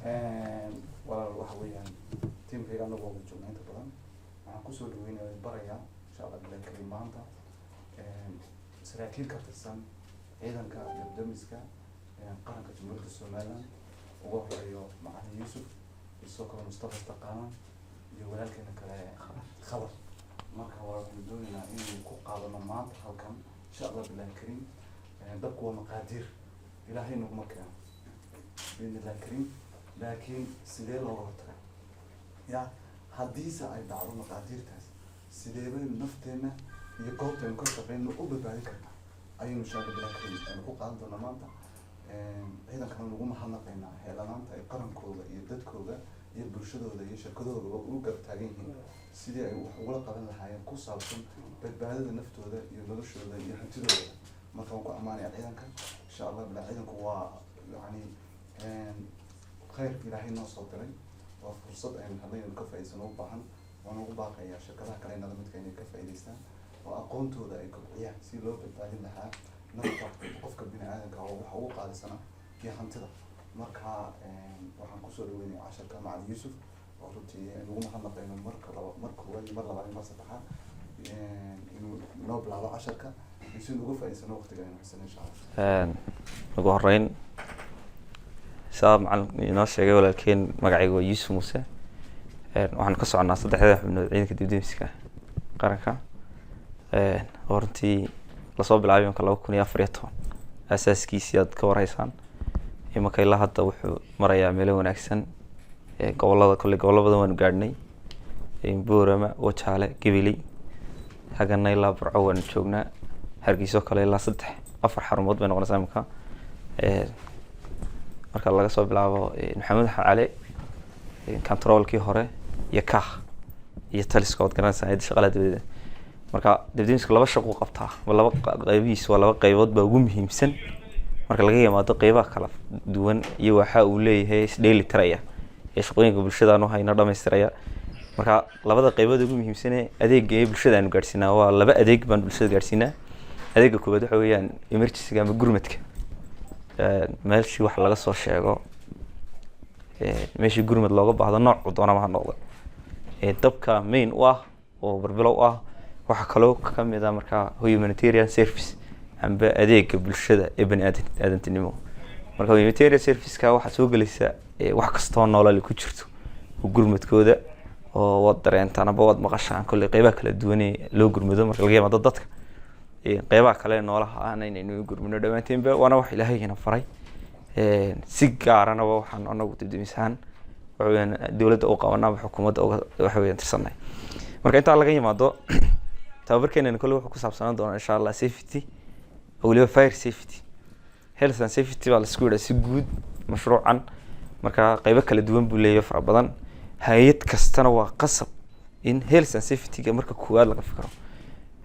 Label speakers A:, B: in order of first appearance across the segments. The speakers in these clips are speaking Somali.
A: walaal waxa weeyaan tiimkayga anagu waa joogna inta badan waxaan kusoo dhaweynaya barayaa insha Allah bilan karim maanta saraakiil ka tirsan ciidanka damiska qaranka Jamhuuriyadda Soomaaliland ugu horeeyo Macalin Yuusuf isoo kale Mustafa Taqaan iyo walaalkeena kale khabar marka waxaan doonaynaa inuu ku qaadano maanta halkan insha Allah bilan karim dadku waa maqaadir ilaahay nagu ma keeno bilan karim laakiin sidee looga hortagaa ya haddiise ay dhacdo maqaadirtaas sidee baynu nafteena iyo goobteena ka shaqeyno u badbaadin karnaa ayaynu insha Allah bilan karim aynu ku qaadan doonaa maanta ciidankana lagu mahadnaqaynaa heelanaanta ay qarankooda iyo dadkooda iyo bulshadooda iyo shirkadooda u garab taagan yihiin sidii ay wax ugula qaban lahaayeen ku saabsan badbaadada naftooda iyo noloshooda iyo hantidooda marka waan ku ammaanaya ciidanka insha Allah bilan ciidanku waa yani خير إلهي نوصل تري وفرصة أن هذين الكفاءة سنوبهم ونوبها يا شركتها كلنا لما تكين الكفاءة لسان وأقونت ذا الكفاءة سيلو بالتالي لها نقطة قفك بين آدم كحقوق على سنة في خمسة مركها وحنكسر ويني 10 كان مع يوسف وقلت نقوم حنا بين مرك وين مرة بعدين ما صدقها إنه نوبل على 10 كان يصير الكفاءة سنوقت جايين حسنا إن شاء الله.
B: نقول شاب معلم inoo sheegay walaalkeen magacaygu waa Yuusuf Muuse waxaan ka soconaa saddexda xubnood ciidanka dibdemiska qaranka hortii la soo bilaabay marka 2014 asaaskiisii aad ka wareysaan imanka ilaa hadda wuxuu marayaa meel wanaagsan gobolada badan waan gaadhnay Boorama Wajaale Gabiley hagana ilaa Burco waan joognaa Hargeysa kale ilaa 3-4 xarumood bay noqonaysaa imanka marka laga soo bilaabo Maxamed Cali controlkii hore iyo ka iyo taliskood garanaysan shaqada dawladda marka dibdimiska laba shaqo qabtaa laba qaybihiis waa laba qaybood baa ugu muhiimsan marka laga yimaado qaybaha kala duwan iyo waxa uu leeyahay daily tiraya ee shaqooyinka bulshada aanu hayna dhameystiraya marka labada qaybood ugu muhiimsan ee adeegga ee bulshada aanu gaarsiinaa waa laba adeeg baan bulshada gaarsiinaa adeegga koowaad waxa weeyaan emergency ama gurmadka meeshii wax laga soo sheego meeshii gurmad looga baahdo nooc doona ma noqdo dabka main u ah oo barbilow ah waxa kale oo kamid ah marka humanitarian service amba adeegga bulshada ee bani'aadantinimo marka humanitarian service-ka waxa soo galaysa wax kasta oo nolol ku jirto gurmadkooda oo wad dareentaan aba wad maqashaan kulli qaybaha kala duwan ee loo gurmado marka laga yimaado dadka qaybaha kale noolaha aan inaynu gurmino dhamaanteynba waana wax ilaahayna faray si gaarana waxaan anagu dibdimisan waxaan dawladda u qabanaa xukuumadda waxa weeyaan tirsanay marka inta laga yimaado tababarkeena kulli wuxuu ku saabsanaan doonaa insha Allah safety waliba fire safety health and safety baa la isku yiraahdaa si guud mashruucan marka qaybo kala duwan buu leeyahay fara badan hay'ad kastana waa qasab in health and safety-ga marka koowaad laga fikiro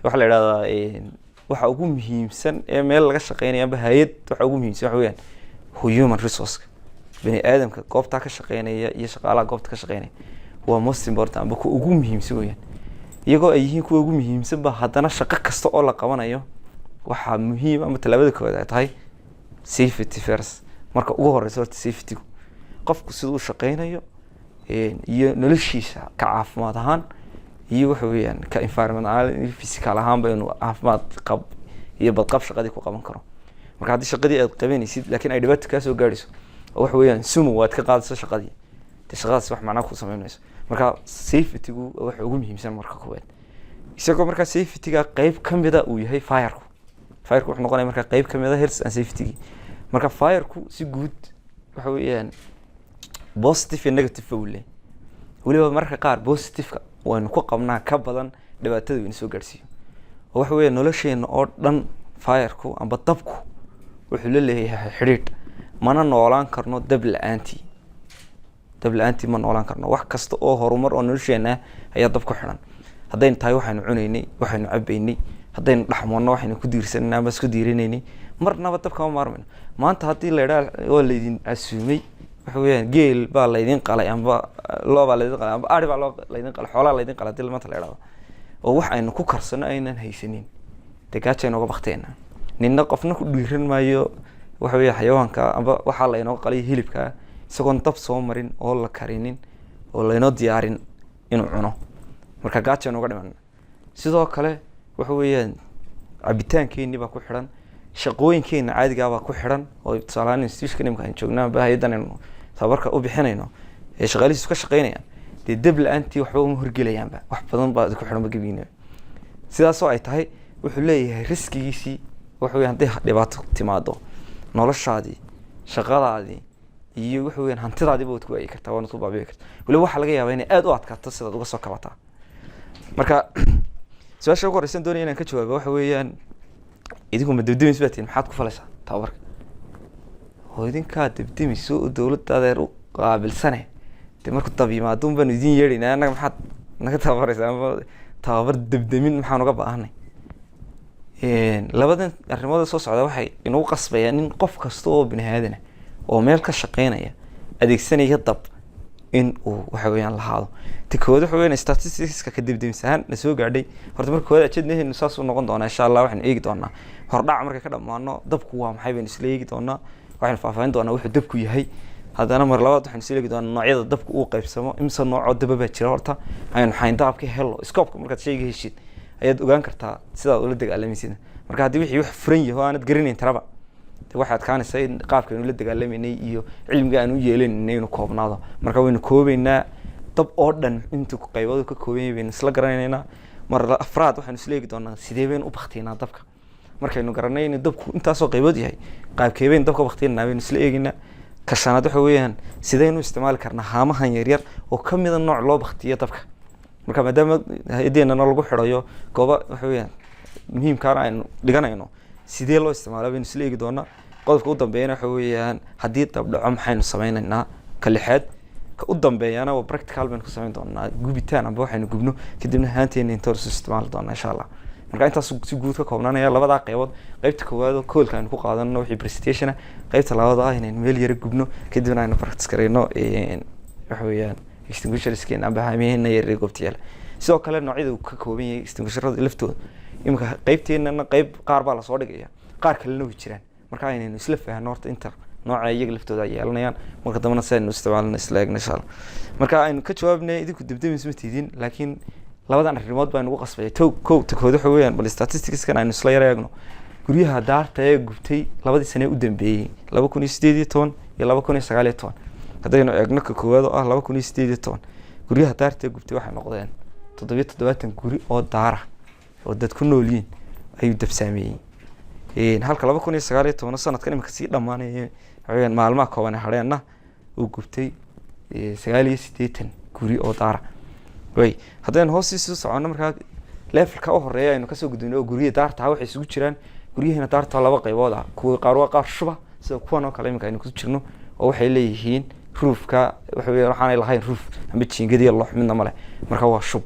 B: waxa la yiraahdaa waxa ugu muhiimsan ee meel laga shaqeynayo hay'ad waxa ugu muhiimsan waxa weeyaan human resource bani aadamka goobta ka shaqeynaya iyo shaqaalaha goobta ka shaqeynaya waa most important amba ku ugu muhiimsan weeyaan iyagoo ay yihiin kuwa ugu muhiimsan ba haddana shaqo kasta oo la qabanayo waxa muhiim ama talaabada koowaad ay tahay safety first marka ugu horeyso horta safety qofku sidoo uu shaqeynayo iyo noloshiisa ka caafimaad ahaan iyo waxa weeyaan ka environmental iyo physical ahaan ba inuu caafimaad qab iyo badqab shaqadii ku qaban karo marka haddii shaqadii aad qabanaysid laakiin ay dhibaato ka soo gaarayso waxa weeyaan sumu waad ka qaadayso shaqadii shaqadaas wax macna ku sameynayso marka safety-gu waxa ugu muhiimsan marka koowaad isagoo marka safety-ga qayb kamida uu yahay fire-ku wuxuu noqonayaa marka qayb kamida health and safety marka fire-ku si guud waxa weeyaan positive and negative waliba marka qaar positive-ka waanu ku qabnaa ka badan dhibaatada weyn soo gaarsiyo waxa weeye nolosheena oo dhan fire-ku amba dabku wuxuu leeyahay xiriir mana noolaan karno dab la'aantii ma noolaan karno wax kasta oo horumar oo nolosheena ayaa dab ku xiran haddaynu tahay waxaanu cunaynay waxaanu cabaynay haddaynu dhaxmoonno waxaanu ku diirsanay ama isku diirinaynay marnaba dabka ma maarmayno maanta haddii la yiraahdo oo la idin casuumay waxa weeyaan geel baa la idin qalay amba loo baa la idin qalay amba ari baa la idin qalay xoolaha la idin qalay dil maanta la yiraahdo oo wax aynu ku karsano aynan haysanin degaacha inooga baqteena ninna qofna ku dhiiran maayo waxa weeye xayawaanka amba waxa la inoo qalay hilibka isagoon dab soo marin oo la karinin oo laynoo diyaarin inuu cuno marka gaajo aynu uga dhiman. sidoo kale waxa weeyaan cabitaankeenii baa ku xidhan, shaqooyinkeena caadigaa baa ku xidhan oo tusaalahaan institutionka nimka aan joognaa hay'adan aynu tababarka u bixinayno ee shaqaalihiisu ka shaqaynayaan dee dab la-aantii waxba uma horgelayaanba, wax badan baa ku xidhan magabiina. sidaasoo ay tahay wuxuu leeyahay riskigiisii waxa weeyaan hadday dhibaato timaado noloshaadii shaqadaadii iyo waxa weeyaan hantidaadiiba waad ku waayi kartaa, waana ku baabi'i kartaa. weliba waxaa laga yaabaa inay aad u adkaato sidaad uga soo kabataa. marka su-aasha ugu horreysan doonaya inaan ka jawaabo waxa weeyaan idinku ma debdemis baa tihin maxaad ku falaysaa tababarka? oo idinkaa debdemis oo dowladda adeer u qaabilsane dee markuu dab yimaado un baanu idin yeedhaynaa annaga maxaad naga tababaraysaa ama tababar debdemin maxaan uga baahanay? labadan arrimood soo socda waxay inagu qasbayaan in qof kasta oo bini aadana oo meel ka shaqeynaya adeegsanaya dab in uu waxa weeyaan lahaado. ta koowaad waxa weeyaan statisticska ka debdemis ahaan na soo gaadhay horta marka koowaad ajeednaheenu saas u noqon doonaa insha allah. waxaynu eegi doonaa hordhac markay ka dhammaano dabku waa maxay baynu isla eegi doonaa, waxaynu faahfaahin doonaa wuxuu dabku yahay. haddana mar labaad waxaynu isla eegi doonaa noocyada dabku uu qaybsamo, imse noocoo daba baa jira horta aynu xayndaabka helo scoopka markaad shayga heshid ayaad ogaan kartaa sidaad ula dagaalamaysid. marka haddii wixii wax furan yahay oo aanad garanayn taraba de waxay adkaanaysaa in qaabka aynu la dagaalameynay iyo cilmiga aan u yeelanaynay inuu koobnaado. marka waynu koobaynaa dab oo dhan intuu qaybadu ka kooban yahay baynu isla garanaynaa. mar afraad waxaynu isla eegi doonaa sidee baynu u baktiynaa dabka. markaynu garanay in dabku intaasoo qaybood yahay qaabkee baynu dabka baktiynaa baynu isla eeginaa. ka shanaad waxa weeyaan sidaynu isticmaali karnaa haamahan yaryar oo ka mida nooc loo baktiyo dabka. marka maadaama hay-adeennana lagu xidhayo gooba waxa weeyaan muhiimkaana aynu dhiganayno sidee loo isticmaalo baynu isla eegi doonaa. qodobka u dambeeyana waxa weeyaan haddii dab dhaco maxaynu sameynaynaa. ka lixaad ka u dambeeyana waa practical baynu ku sameyn doonaa, gubitaan amba waxaynu gubno kadibna haanteena intoorsu isticmaali doonaa insha allah. marka intaas si guud ka koobnaanaya labadaa qaybood. qaybta koowaad oo koolka aynu ku qaadano wixii presentation ah, qaybta labaad ah inaynu meel yara gubno kadibna aynu practice gareyno waxa weeyaan extinguishersken amba haamiyaheenna yar ee goobta yaala. sidoo kale noocyada uu ka kooban yahay extinguisherada laftooda iminka qaybteennana qayb qaar baa lasoo dhigaya, qaar kalena way jiraan. marka aynaynu isla fahanno horta inta nooca iyaga laftooda ay yeelanayaan, marka dambena si aynu isticmaalno isla eegno insha allah. marka aynu ka jawaabnay idinku debdemis ma tiidin, laakiin labadan arrimood baa nagu qasbaya. kow ta kood waxa weeyaan bal statisticskan aynu isla yara eegno. guryaha daarta ee gubtay labadii sane u dambeeyey 2018 iyo 2019 haddaynu eegno ka koowaad oo ah 2018 guryaha daarta ee gubtay waxay noqdeen 77 guri oo daara oo dad ku nool yihiin ayuu dab saameeyey. halka 2019 sanadkan imika sii dhammaanaya waxaweyaan maalmaha kooban ee hadheenna uu gubtay 89 guri oo daara. haddaynu hoos sii soconno markaa levelka u horeeya aynu kasoo gudubno oo guryaha daarta waxay isugu jiraan. guryaheena daarta laba qaybood ah, kuwa qaar waa qaar shuba sida kuwan oo kale imika aynu ku jirno oo waxay leeyihiin roofka waxa weeyaan waxaanay lahayn roof ama jiingadiya loox midna male, marka waa shub.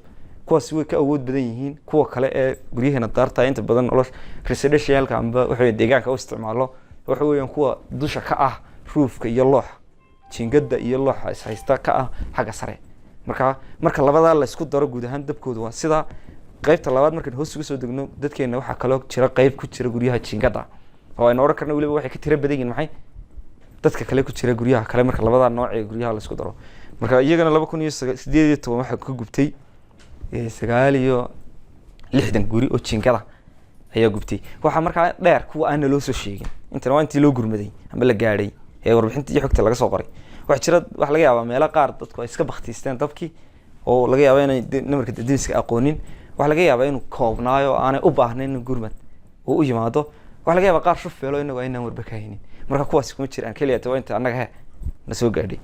B: kuwaasi way ka awood badan yihiin kuwa kale ee guryaheena daarta inta badan nolosha residentialka amba waxa weeyaan deegaanka u isticmaalo waxa weeyaan kuwa dusha ka ah roofka iyo loox jiingada iyo looxa is haysta ka ah xagga sare. marka labadaa la isku daro guud ahaan dabkooda waa sida. qaybta labaad markaan hoos uga soo degno dadkeena waxaa kaloo jira qayb ku jira guryaha jiingada oo aynu oran karna weliba waxay ka tira badan yihiin maxay dadka kale ku jira guryaha kale. marka labadaa nooc ee guryaha la isku daro marka iyagana 2018 waxaa ka gubtay 69 guri oo jiingada ayaa gubtay. waxaa markaa dheer kuwa aan loo soo sheegin intana waa intii loo gurmaday ama la gaadhay ee warbixinta iyo xogta laga soo qoray. waxa laga yaabaa meelo qaar dadku ay iska baktiisteen dabkii oo laga yaabaa inay namarka debdemiska aqoonin. waxa laga yaabaa inuu koobnaayo aanay u baahnayn in gurmad uu u yimaado. waxa laga yaabaa qaar shufeelo inagu aynaan warba ka haynin. marka kuwaasi kuma jiraan kaliya waa inta annaga na soo gaadhay.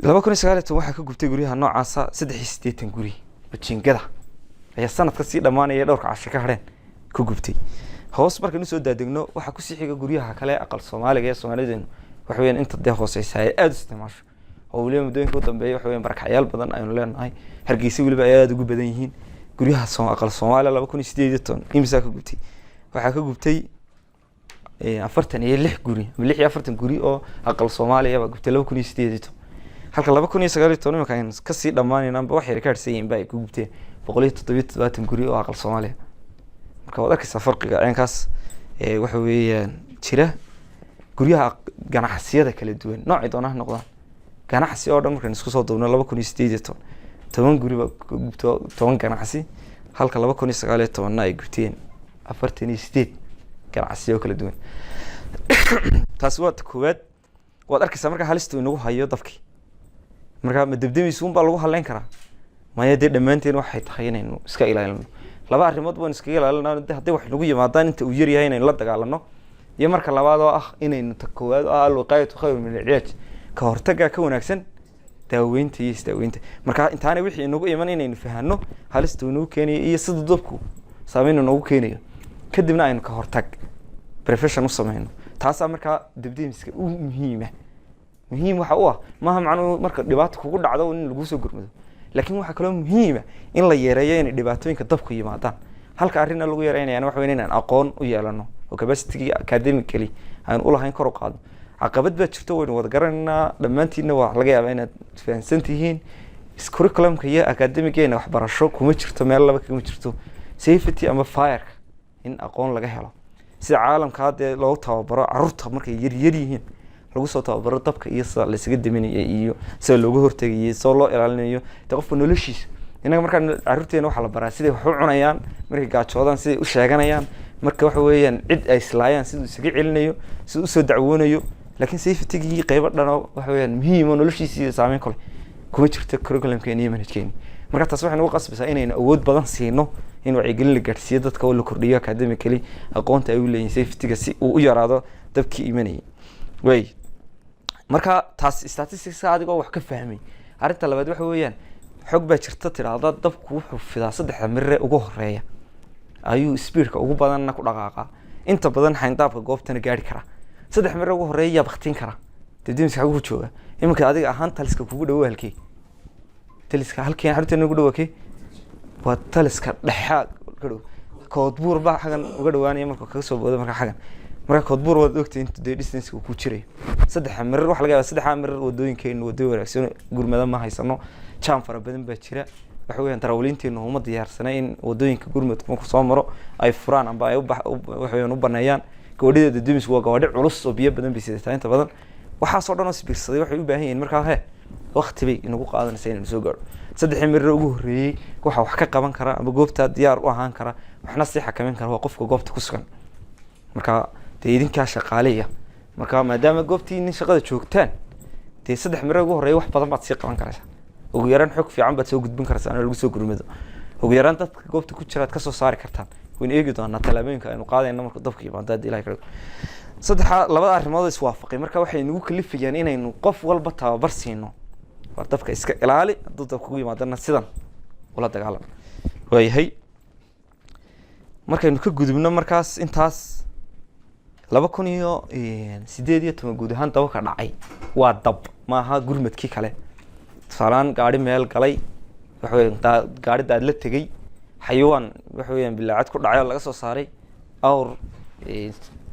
B: 2019 waxaa ka gubtay guryaha noocaasa 83 guri oo jiingada ayaa sanadka sii dhammaanaya dhowrka casho ka hadheen ka gubtay. hoos markaynu soo daadegno waxaa ku sii xiga guryaha kale aqal Soomaaliga ee Soomaalideenu waxa weeyaan inta dee hooseysa ay aad u isticmaasho oo waliba muddooyinka u dambeeyay waxa weeyaan barakacyaal badan aynu leenahay. Hargeysa waliba ay aad ugu badan yihiin. guryaha aqal Soomaaliya 2018 imisa ka gubtay waxaa ka gubtay 46 guri ama 46 guri oo aqal Soomaaliya ba gubtay 2018. halka 2019 markaan ka sii dhamaanayna wax yar ka harsayin bay ku gubtay 177 guri oo aqal Soomaaliya. marka wada ka farqiga aynkaas waxa weeyaan jira. guryaha ganacsiyada kala duwan noocay doonaan ha noqdaan ganacsi oo dhan markaan isku soo duubno 2018 10 guri baa gubto 10 ganacsi halka 2019 ay gubteen 48 ganacsi oo kala duwan taas waa koowaad waad arkaysaa marka halistu inagu hayo dabkii marka ma debdemiis uun baa lagu haleyn karaa maya dee dhammaanteen waxay tahay inaynu iska ilaalino laba arrimood baan iska ilaalinaa haddii wax lagu yimaadaan inta uu yar yahay inaynu la dagaalano iyo marka labaad oo ah inaynu ta koowaad oo alwiqaayatu khayru min al-cilaaj ka hortaga ka wanaagsan daaweynta iyo isdaaweynta marka intaana wixii inagu iman inaynu fahanno halista uu nagu keenayo iyo sida dabku saameyn nagu keenayo kadibna aynu ka hortag profession u sameeyno taas marka debdemiska u muhiim waxa uu ah maaha macnuu marka dhibaato kugu dhacdo in lagu soo gurmado laakiin waxa kale muhiim ah in la yareeyo in dhibaatooyinka dabku yimaadaan halka arrin lagu yareeyana waxa weyn inaan aqoon u yeelano oo capacity academically aan u lahayn kor u qaado caqabad baa jirto waynu wada garanaa dhammaantiina waa laga yaabaa inaad fahansan tihiin curriculumka iyo academic-geena waxbarasho kuma jirto meel laba kuma jirto safety ama fire in aqoon laga helo sida caalamka hadda loogu tababaro carruurta markay yar yihiin lagu soo tababaro dabka iyo sida la isaga daminayo iyo sida looga hortagayo soo loo ilaalinayo qofka noloshiisa inaga markaan carruurteena waxa la baraa sidii wax u cunayaan markay gaajoodaan sidii u sheeganayaan marka waxa weeyaan cid ay islaayaan sidii isaga celinayo sidii u soo dacwoonayo laakiin safety-gii qaybo dhan waxa weeyaan muhiim oo noloshiisa saameyn kale kuma jirto curriculum-keena iyo manhajkeena marka taas waxay nagu qasbaysaa inaynu awood badan siino in wacyigelin la gaarsiiyo dadka oo la kordhiyo academically aqoonta ay u leeyihiin safety-ga si uu u yaraado dabkii imanayay way marka taas statistics adigoo wax ka fahmay arinta labaad waxa weeyaan xog baa jirta tiraahdo dabku wuxuu fidaa 3 mirre ugu horeeya ayuu speedka ugu badanna ku dhaqaaqa inta badan xayndaabka goobtana gaari kara 3 mirre ugu horeeya baqtin kara dibdimiska ugu jooga iminka adiga ahaan taliska kugu dhaw halkii taliska halkii xarunta ugu dhaw waa taliska dhaxaad gadhow koodbuur baa xagan uga dhawaanaya marka kaga soo boodo marka koodbuur wad ogtay inta distance ku jiray 3 mirre wax laga yaabaa 3 mirre wadooyinkeena wado wanaagsan gurmada ma haysano jam fara badan baa jira waxa weeyaan darawaliinteena uma diyaarsanayn in wadooyinka gurmadka ku soo maro ay furaan amba ay waxay u baneeyaan gabadheeda dibdimiska waa gabadh culus oo biyo badan bisidata inta badan waxa soo dhan oo sibirsaday waxay u baahan yihiin marka waqti bay inagu qaadanaysaa inaan soo gaaro 3 mirre ugu horeeyay waxa wax ka qaban kara ama goobta diyaar u ahaan kara waxna si xakameyn kara waa qofka goobta ku sugan marka idinka shaqaaleeya marka maadaama goobtiin shaqada joogtaan 3 mirre ugu horeeyay wax badan baad si qaban karaysaa ugu yaraan xog fiican baad soo gudbin karaysaa in lagu soo gurmado ugu yaraan dadka goobta ku jira ka soo saari kartaan وين ايجي doona talaabooyinka aynu qaadayno marka dabka yimaado ilaahay kale labada arrimood is waafaqay marka waxay nagu kalifayaan inaynu qof walba tababar siino war dabka iska ilaali hadduu dabka ku yimaadana sidan wala dagaalan waayahay markaynu ka gudubno markaas intaas 2018 guud ahaan dabka dhacay waa dab maaha gurmadkii kale salaan gaari meel galay waxa weeyaan gaari daad la tagay حيوان وحويان بالعاد كل عيال لقى صاري أو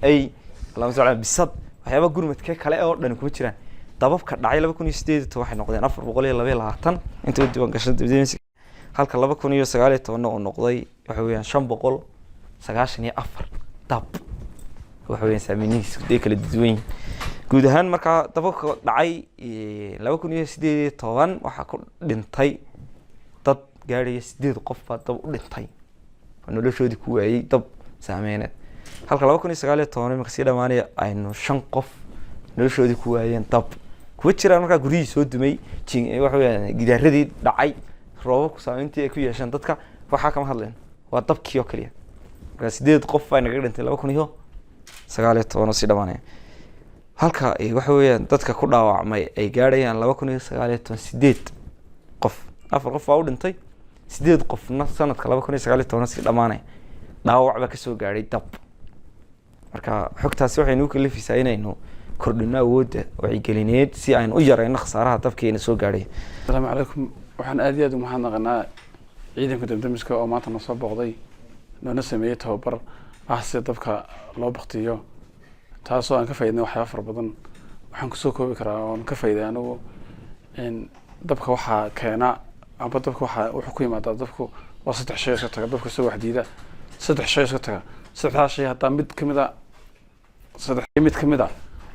B: أي اللهم صل على بالصد وحيابا قول متكيك على أو لأنه كم ترى طبعا كعيال بكون يستيد توحي نقضي نفر بقولي الله بيلا هتن أنتوا بدي بنقشن تبدي مسك هالك الله بكون يسقالي تونا النقضي وحويان شام بقول سقاشني أفر طب وحويان سامينيس ديك الدوين قود هان مركا طبعا دعي لو بكون يستيد توان وحكون لنتاي طب gaariga 8 qof baa dab u dhintay noloshoodii ku waayay dab saameeyay halka 2019 markii si dhamaanay aynu 5 qof noloshoodii ku waayeen dab ku jiraan marka guriyii soo dumay waxa weeyaan gidaaradii dhacay roobku saameyntii ay ku yeeshaan dadka waxa kama hadleen waa dabkii oo kaliya marka 8 qof ay naga dhintay 2019 si dhamaanay halka waxa weeyaan dadka ku dhaawacmay ay gaarayaan 2019 qof afar qof oo dhintay 8 qofna sanadka 2019 si dhamaanay dhaawac ba ka soo gaaray dab marka xogtaasi waxay noo kalifaysaa inaynu kordhino awoodda wacyi-gelineed si aynu u yareyno khasaaraha dabkeena soo gaaray
C: assalaamu calaykum waxaan aad iyo aad u mahadnaqanaa ciidanka dab-damiska oo maanta na soo booqday noona sameeyay tababar si dabka loo baqtiyo taasoo aan ka faa'iidnay waxyaabo fara badan waxaan ku soo koobi karaa oo aan ka faa'iiday anigu in dabka waxa keena aba dabka waxa wuxuu ku yimaadaa dabku waa 3 shay iska taga dabka soo waxdiida 3 shay iska taga 3 shay hatta mid kamid ah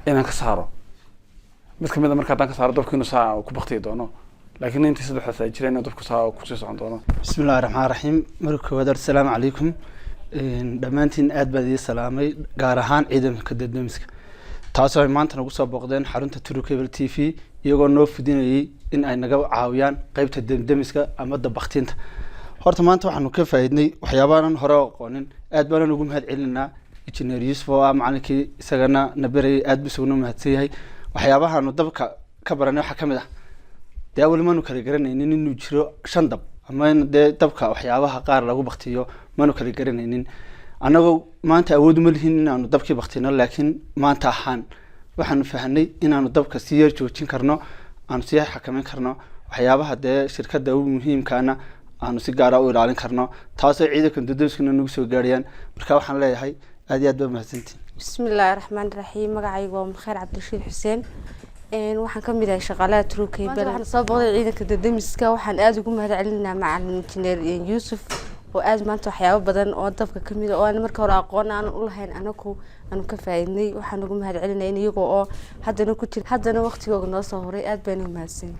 C: inaan ka saaro mid kamid a marka haddaan ka saaro dabka inuu saa ku baktiyi doono laakiin intii saddexdaas ay jireen inuu dabku saa kusii socon doono.
D: bismillahi raxmaan raxiim. marka koowaad assalaamu calaykum dhammaantiin aad baan idin salaamay gaar ahaan ciidanka dab-damiska taasoo ay maanta nagu soo booqdeen xarunta True Cable TV iyagoo noo fidinayay in ay naga caawiyaan qaybta dab-damiska ama dabaktinta. horta maanta waxaanu ka faa'iidnay waxyaabahan hore oo aqoonin aad baan ugu mahad celinaa engineer Yusuf oo macallinkii isagana nabaray aad buu soo mahadsan yahay. waxyaabahaanu dabka ka baranay waxa kamid ah dee wali maanu kala garanaynin inuu jiro 5 dab ama in dee dabka waxyaabaha qaar lagu baktiyo maanu kala garanaynin. anagoo maanta awood uma lihin inaanu dabkii baktino laakiin maanta ahaan waxaanu fahanay inaanu dabka si yar joojin karno aanu si xakameyn karno waxyaabaha dee shirkadda ugu muhiimkaana aanu si gaar ah u ilaalin karno taasoo ciidanka dab-damiskana nagu soo gaarayaan. marka waxaan leeyahay aad iyo aad baa mahadsantiin.
E: bismillaahi raxmaani raxiim. magacaygu waa Mulkheer Cabdirashiid Xuseen waxaan ka mid ahay shaqaalaha True Cable. waxaan soo booqday ciidanka dab-damiska waxaan aad ugu mahad celinaa macallin engineer Yusuf oo aad maanta waxyaabo badan oo dabka kamid ah oo aan marka hore aqoon aan u lahayn anagu aan ka faa'iidnay waxaan ugu mahad celinaa in iyaga oo haddana waqtigooda noo soo horay aad baan u mahadsanay.